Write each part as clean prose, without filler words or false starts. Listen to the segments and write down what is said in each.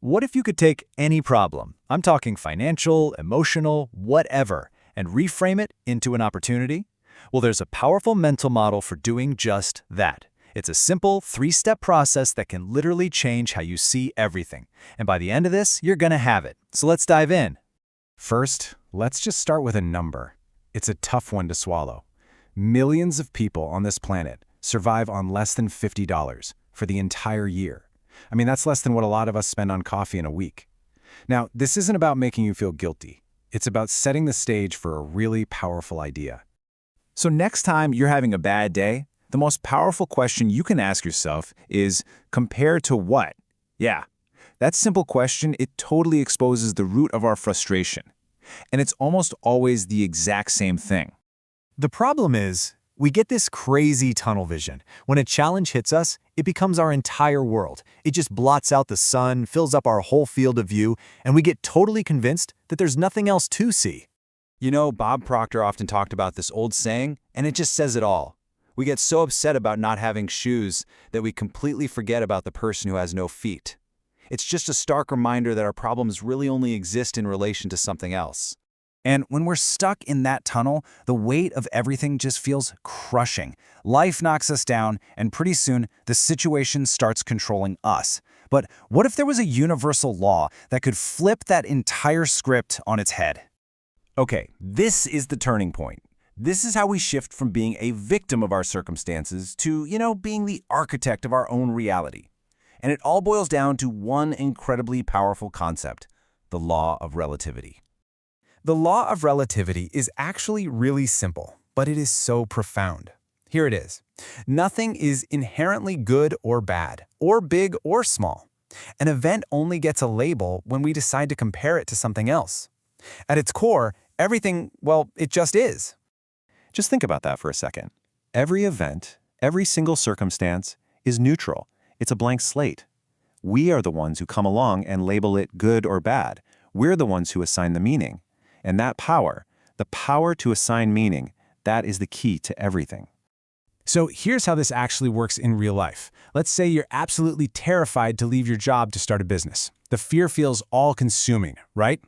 What if you could take any problem, I'm talking financial, emotional, whatever, and reframe it into an opportunity? Well, there's a powerful mental model for doing just that. It's a simple, three-step process that can literally change how you see everything. And by the end of this, you're gonna have it. So let's dive in. First, let's just start with a number. It's a tough one to swallow. Millions of people on this planet survive on less than $50 for the entire year. I mean, that's less than what a lot of us spend on coffee in a week. Now, this isn't about making you feel guilty. It's about setting the stage for a really powerful idea. So next time you're having a bad day, the most powerful question you can ask yourself is, compared to what? Yeah, that simple question, it totally exposes the root of our frustration. And it's almost always the exact same thing. The problem is, we get this crazy tunnel vision. When a challenge hits us, it becomes our entire world. It just blots out the sun, fills up our whole field of view, and we get totally convinced that there's nothing else to see. You know, Bob Proctor often talked about this old saying, and it just says it all. We get so upset about not having shoes that we completely forget about the person who has no feet. It's just a stark reminder that our problems really only exist in relation to something else. And when we're stuck in that tunnel, the weight of everything just feels crushing. Life knocks us down, and pretty soon, the situation starts controlling us. But what if there was a universal law that could flip that entire script on its head? Okay, this is the turning point. This is how we shift from being a victim of our circumstances to, being the architect of our own reality. And it all boils down to one incredibly powerful concept, the Law of Relativity. The law of relativity is actually really simple, but it is so profound. Here it is. Nothing is inherently good or bad, or big or small. An event only gets a label when we decide to compare it to something else. At its core, everything, well, it just is. Just think about that for a second. Every event, every single circumstance is neutral. It's a blank slate. We are the ones who come along and label it good or bad. We're the ones who assign the meaning. And that power, the power to assign meaning, that is the key to everything. So here's how this actually works in real life. Let's say you're absolutely terrified to leave your job to start a business. The fear feels all-consuming, right?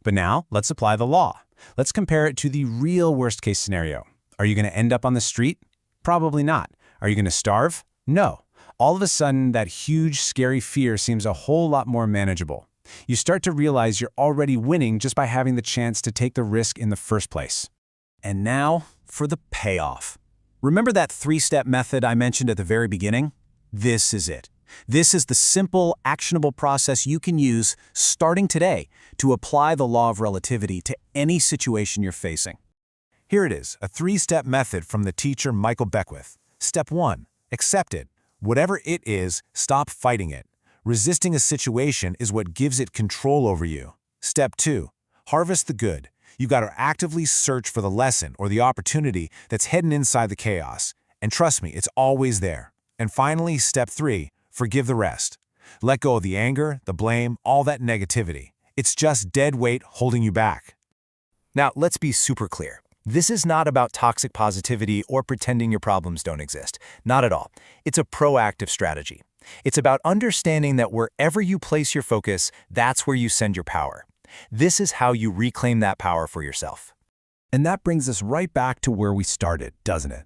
But now, let's apply the law. Let's compare it to the real worst-case scenario. Are you going to end up on the street? Probably not. Are you going to starve? No. All of a sudden, that huge, scary fear seems a whole lot more manageable. You start to realize you're already winning just by having the chance to take the risk in the first place. And now for the payoff. Remember that three-step method I mentioned at the very beginning? This is it. This is the simple, actionable process you can use starting today to apply the law of relativity to any situation you're facing. Here it is, a three-step method from the teacher Michael Beckwith. Step 1, accept it. Whatever it is, stop fighting it. Resisting a situation is what gives it control over you. Step 2, harvest the good. You got to actively search for the lesson or the opportunity that's hidden inside the chaos. And trust me, it's always there. And finally, step 3, forgive the rest. Let go of the anger, the blame, all that negativity. It's just dead weight holding you back. Now, let's be super clear. This is not about toxic positivity or pretending your problems don't exist. Not at all. It's a proactive strategy. It's about understanding that wherever you place your focus, that's where you send your power. This is how you reclaim that power for yourself. And that brings us right back to where we started, doesn't it?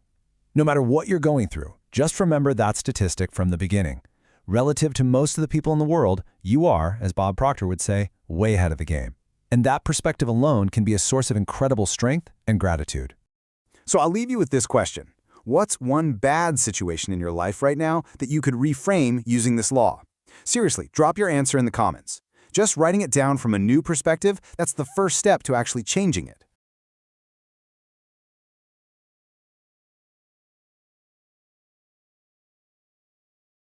No matter what you're going through, just remember that statistic from the beginning. Relative to most of the people in the world, you are, as Bob Proctor would say, way ahead of the game. And that perspective alone can be a source of incredible strength and gratitude. So I'll leave you with this question. What's one bad situation in your life right now that you could reframe using this law? Seriously, drop your answer in the comments. Just writing it down from a new perspective, that's the first step to actually changing it.